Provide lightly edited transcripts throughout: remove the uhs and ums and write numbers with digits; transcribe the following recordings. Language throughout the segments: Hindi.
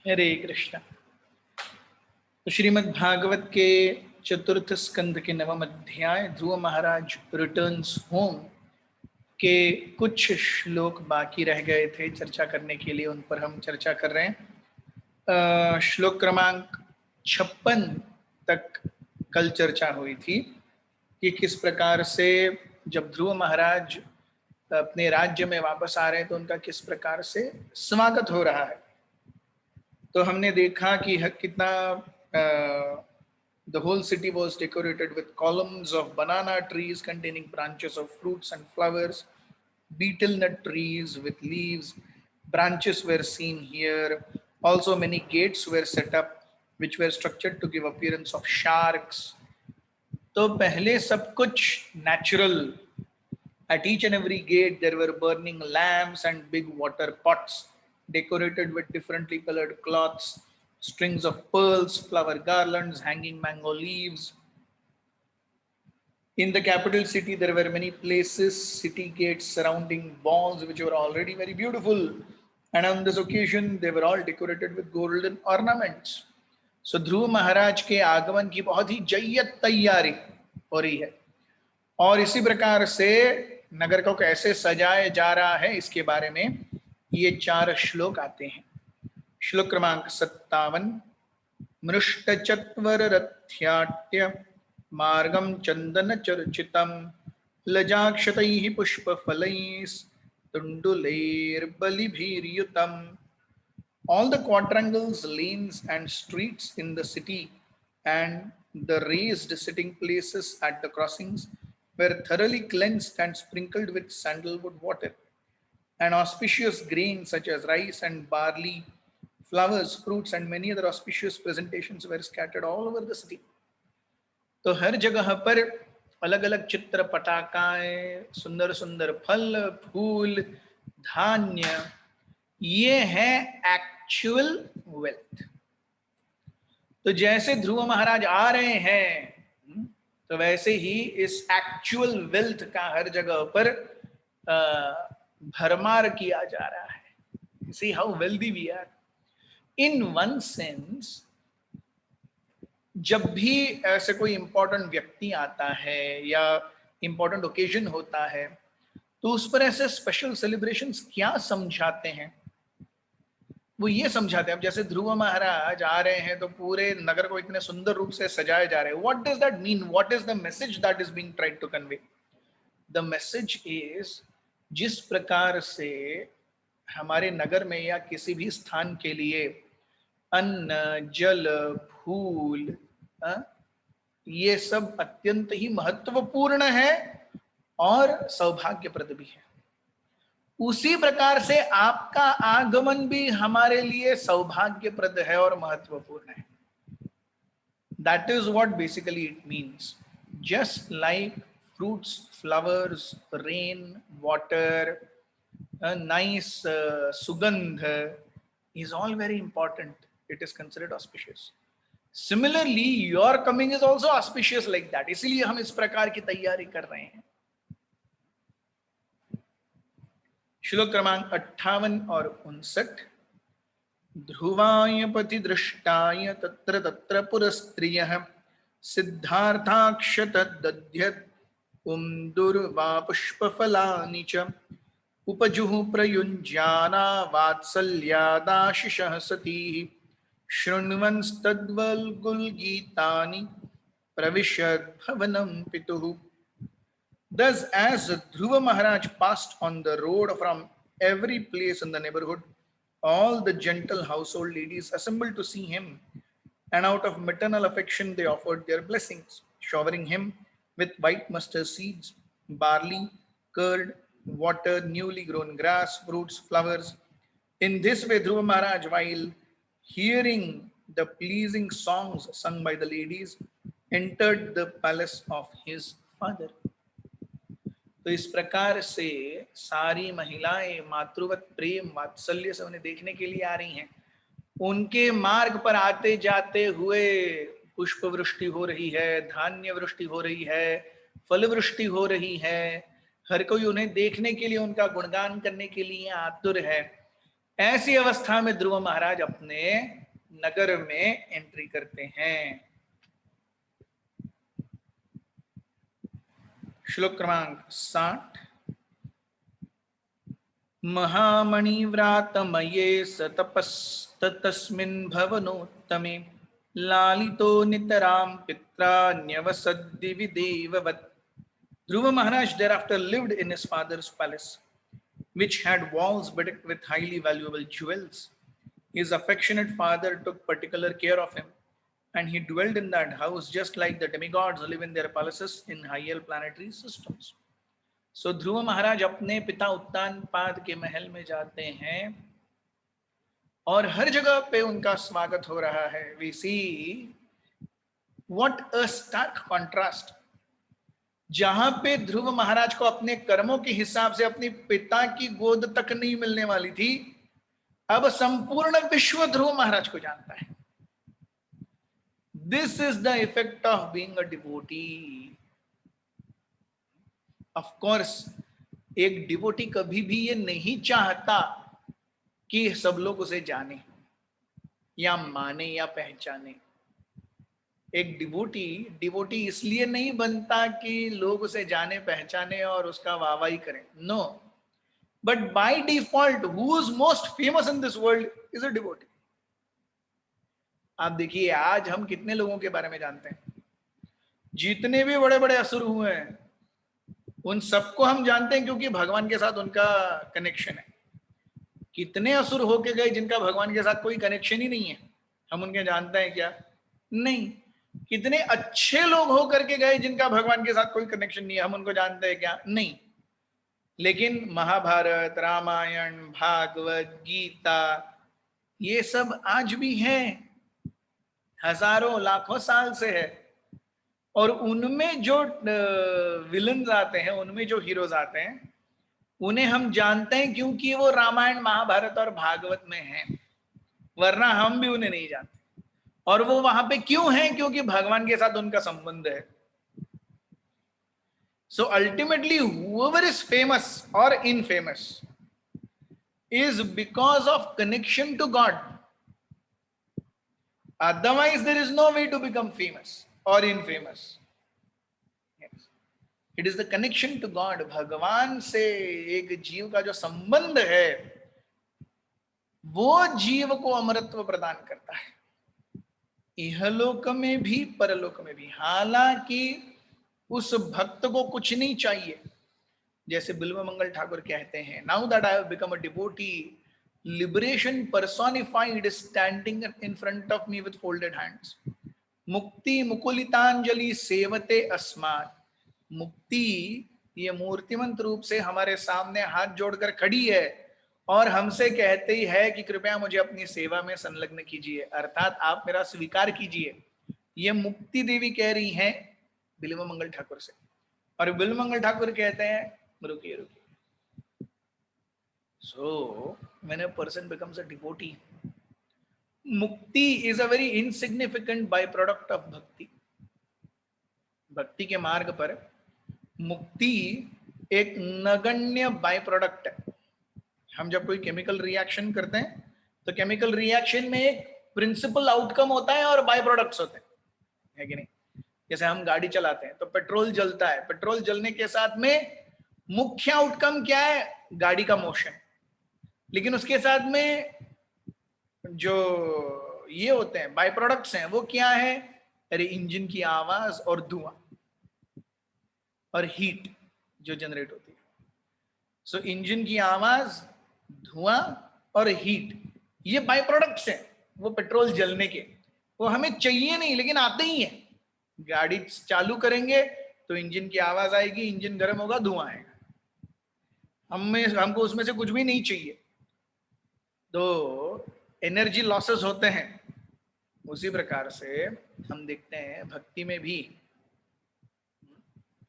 हरे कृष्ण। तो श्रीमद् भागवत के चतुर्थ स्कंध के नवम अध्याय ध्रुव महाराज रिटर्न्स होम के कुछ श्लोक बाकी रह गए थे चर्चा करने के लिए, उन पर हम चर्चा कर रहे हैं। श्लोक क्रमांक 56 तक कल चर्चा हुई थी कि किस प्रकार से जब ध्रुव महाराज अपने राज्य में वापस आ रहे हैं तो उनका किस प्रकार से स्वागत हो रहा है। तो हमने देखा कि कितना the whole city was decorated with columns of banana trees containing branches of fruits and flowers, betel nut trees with leaves, branches were seen here. Also many gates were set up which were structured to give appearance of sharks. तो पहले सब कुछ natural. At each and every gate there were burning lamps and big water pots decorated with differently colored cloths, strings of pearls, flower garlands, hanging mango leaves. In the capital city there were many places, city gates surrounding walls which were already very beautiful, and on this occasion they were all decorated with golden ornaments. So ध्रुव महाराज के आगमन की बहुत ही जय्यत तैयारी हो रही है और इसी प्रकार से नगर को कैसे सजाया जा रहा है इसके बारे में ये 4 श्लोक आते हैं। श्लोक क्रमांक 57। मृष्टचत्वररथ्याट्य मार्गम चंदन चर्चितम लजाक्षतैः पुष्पफलैस्तुण्डुलैर्बलिभिर्युतम्। All the quadrangles, lanes and streets in the city and the raised sitting places at the crossings were thoroughly cleansed and sprinkled with sandalwood water. And auspicious grains such as rice and barley, flowers, fruits and many other auspicious presentations were scattered all over the city. तो हर जगह पर अलग अलग चित्र, पटाखाएं, सुंदर सुंदर फल, फूल, धान्य, ये है एक्चुअल वेल्थ। तो जैसे ध्रुव महाराज आ रहे हैं तो वैसे ही इस एक्चुअल वेल्थ का हर जगह पर भरमार किया जा रहा है। See how wealthy we are. In one sense, जब भी ऐसे कोई इंपॉर्टेंट व्यक्ति आता है या इंपॉर्टेंट ओकेजन होता है तो उस पर ऐसे स्पेशल सेलिब्रेशंस क्या समझाते हैं, वो ये समझाते हैं। अब जैसे ध्रुव महाराज आ रहे हैं तो पूरे नगर को इतने सुंदर रूप से सजाए जा रहे हैं। What does that mean? What is the message that is being tried to convey? The message is, जिस प्रकार से हमारे नगर में या किसी भी स्थान के लिए अन्न, जल, फूल, ये सब अत्यंत ही महत्वपूर्ण है और सौभाग्यप्रद भी है, उसी प्रकार से आपका आगमन भी हमारे लिए सौभाग्यप्रद है और महत्वपूर्ण है। That is what basically it means. Just like fruits, flowers, rain, water, a nice sugandh is all very important. It is considered auspicious. Similarly, your coming is also auspicious like that. इसलिए हम इस प्रकार की तैयारी कर रहे हैं। श्लोक क्रमांक 58 और 59। ध्रुवाय पति दृष्टाय तत्र तत्र पुरस्त्रियः सिद्धार्थाक्षत दध्यत् दुर्वा पुष्पफलानि च उपजुः प्रयुञ्जाना वात्सल्यादाशिषः सतीः शृण्वंस्तद्वल्गुल्गीतानि प्रविशद्भवनं पितुः। Thus, as Dhruva Maharaj passed on the road from every place in the neighborhood, all the gentle household ladies assembled to see him, and out of maternal affection they offered their blessings, showering him with white mustard seeds, barley, curd, water, newly grown grass, fruits, flowers. In this way, Dhruva Maharaj, while hearing the pleasing songs sung by the ladies, entered the palace of his father. तो इस प्रकार से सारी महिलाएं मातृवत प्रेम वात्सल्य से उन्हें देखने के लिए आ रही हैं। उनके मार्ग पर आते जाते हुए पुष्प वृष्टि हो रही है, धान्य वृष्टि हो रही है, फल वृष्टि हो रही है। हर कोई उन्हें देखने के लिए, उनका गुणगान करने के लिए आतुर है। ऐसी अवस्था में ध्रुव महाराज अपने नगर में एंट्री करते हैं। श्लोक क्रमांक 60। महामणिव्रातमये सतपस्तस्मिन् भवनोत्तमे लालितो नितरां पित्रा न्यवसद्दिवि देववत्। Dhruva Maharaj thereafter lived in his father's palace, which had walls bedecked with highly valuable jewels. His affectionate father took particular care of him, and he dwelled in that house just like the demigods live in their palaces in higher planetary systems. So ध्रुव महाराज अपने पिता उत्तानपाद के महल में जाते हैं और हर जगह पे उनका स्वागत हो रहा है। We see what a stark contrast. जहां पे ध्रुव महाराज को अपने कर्मों के हिसाब से अपनी पिता की गोद तक नहीं मिलने वाली थी, अब संपूर्ण विश्व ध्रुव महाराज को जानता है। This is the effect of being a devotee. Of course एक डिवोटी कभी भी ये नहीं चाहता कि सब लोग उसे जाने या माने या पहचाने। एक डिवोटी इसलिए नहीं बनता कि लोग उसे जाने पहचाने और उसका वाहवाही करें। No, but by default who is most famous in this world is a devotee. आप देखिए आज हम कितने लोगों के बारे में जानते हैं। जितने भी बड़े बड़े असुर हुए हैं उन सबको हम जानते हैं क्योंकि भगवान के साथ उनका कनेक्शन है। कितने असुर होके गए जिनका भगवान के साथ कोई कनेक्शन ही नहीं है, हम उनके जानते हैं क्या? नहीं। कितने अच्छे लोग होकर के गए जिनका भगवान के साथ कोई कनेक्शन नहीं है, हम उनको जानते हैं क्या? नहीं। लेकिन महाभारत, रामायण, भागवत गीता, ये सब आज भी है, हजारों लाखों साल से है। और उनमें जो विलन्स आते हैं, उनमें जो हीरोज आते हैं, उन्हें हम जानते हैं क्योंकि वो रामायण, महाभारत और भागवत में हैं, वरना हम भी उन्हें नहीं जानते। और वो वहां पे क्यों हैं? क्योंकि भगवान के साथ उनका संबंध है। So ultimately whoever is famous or infamous is because of connection to God. Otherwise there is no way to become famous or infamous. Yes. It is the connection to God. भगवान से एक जीव का जो संबंध है वो जीव को अमरत्व प्रदान करता है, इहलोक में भी परलोक में भी। हालांकि उस भक्त को कुछ नहीं चाहिए, जैसे बिल्व मंगल ठाकुर कहते हैं, now that I have become a devotee, liberation personified standing in front of me with folded hands, मुक्ति मुकुलितांजलि सेवते अस्मात्। मुक्ति ये मूर्तिमंत रूप से हमारे सामने हाथ जोड़कर खड़ी है और हमसे कहते ही है कि कृपया मुझे अपनी सेवा में संलग्न कीजिए, अर्थात आप मेरा स्वीकार कीजिए। ये मुक्ति देवी कह रही हैं बिल्व मंगल ठाकुर से, और बिल्व मंगल ठाकुर कहते हैं रुकिए रुकिए। So when a person becomes a devotee, mukti is a very insignificant by product of bhakti. भक्ति के मार्ग पर मुक्ति एक नगण्य बाय प्रोडक्ट है। हम जब कोई केमिकल रिएक्शन करते हैं तो केमिकल रिएक्शन में एक प्रिंसिपल आउटकम होता है और बाय प्रोडक्ट्स होते हैं, है कि नहीं? जैसे हम गाड़ी चलाते हैं तो पेट्रोल जलता है, पेट्रोल जलने के साथ में मुख्य आउटकम क्या है? गाड़ी का मोशन। लेकिन उसके साथ में जो ये होते हैं बाय प्रोडक्ट्स हैं वो क्या है? अरे इंजन की आवाज और धुआं और हीट जो जनरेट होती है। सो इंजन की आवाज, धुआं और हीट, ये बाय प्रोडक्ट्स हैं वो पेट्रोल जलने के। वो हमें चाहिए नहीं लेकिन आते ही हैं। गाड़ी चालू करेंगे तो इंजन की आवाज आएगी, इंजन गर्म होगा, धुआं आएगा, हमको उसमें से कुछ भी नहीं चाहिए। तो एनर्जी लॉसेस होते हैं। उसी प्रकार से हम देखते हैं भक्ति में भी।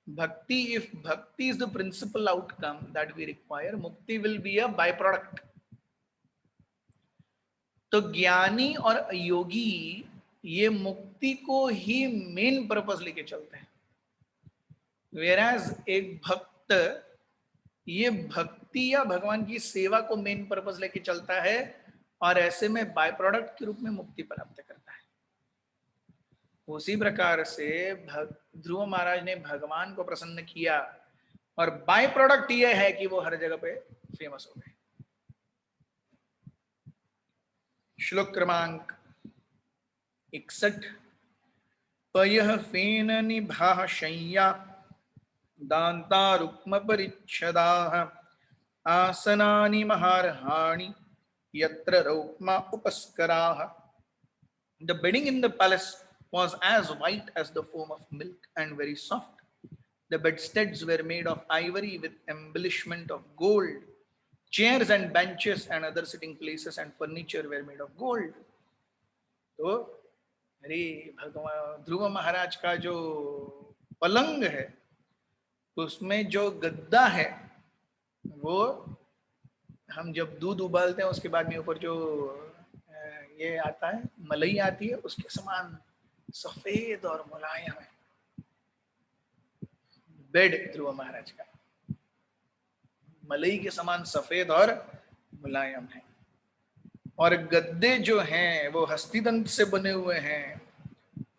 भक्ति, if bhakti is the principal outcome that we require, mukti will be a byproduct. तो ज्ञानी और योगी ये मुक्ति को ही मेन पर्पस लेके चलते हैं। Whereas एक भक्त ये भक्ति या भगवान की सेवा को मेन पर्पस लेके चलता है और ऐसे में बाय प्रोडक्ट के रूप में मुक्ति प्राप्त करता है। उसी प्रकार से ध्रुव महाराज ने भगवान को प्रसन्न किया और बाय प्रोडक्ट ये है कि वो हर जगह पे फेमस हो गए। श्लोक क्रमांक 61। पयः फेन निभाः शय्या दान्ता रुक्म परिच्छदाः आसनानि महार्हाणि यत्र रौक्मा उपस्कराः। The bedding in the palace was as white as the foam of milk and very soft. The bedsteads were made of ivory with embellishment of gold. Chairs and benches and other sitting places and furniture were made of gold. तो अरे भगवान ध्रुव महाराज का जो पलंग है उसमें जो गद्दा है वो हम जब दूध उबालते हैं उसके बाद में ऊपर जो ये आता है मलाई आती है उसके समान सफेद और मुलायम है बेड ध्रुव महाराज का, मलाई के समान सफेद और मुलायम है। और गद्दे जो हैं वो हस्तिदंत से बने हुए हैं,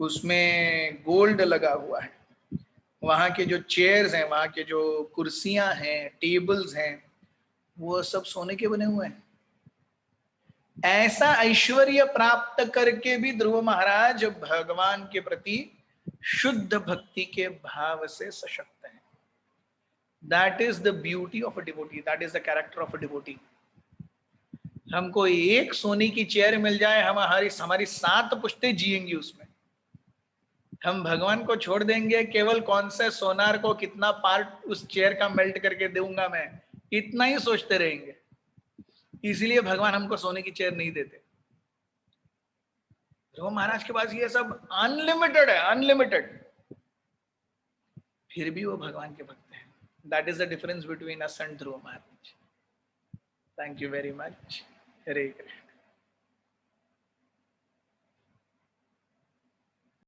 उसमें गोल्ड लगा हुआ है। वहां के जो चेयर्स हैं, वहां के जो कुर्सियां हैं, टेबल्स हैं, वो सब सोने के बने हुए हैं। ऐसा ऐश्वर्य प्राप्त करके भी ध्रुव महाराज भगवान के प्रति शुद्ध भक्ति के भाव से सशक्त हैं। That is the beauty of a devotee, that is the character of a devotee. हमको एक सोने की चेयर मिल जाए, हमारी 7 पुश्तें जिएंगी उसमें। हम भगवान को छोड़ देंगे केवल कौन से सोनार को कितना पार्ट उस चेयर का मेल्ट करके दूंगा मैं, इतना ही सोचते रहेंगे। इसलिए भगवान हमको सोने की चेयर नहीं देते। ध्रुव महाराज के पास ये सब अनलिमिटेड है, अनलिमिटेड, फिर भी वो भगवान के भक्त हैं। That is the difference between us and Dhruv Maharaj. Thank you very much. Hare Krishna.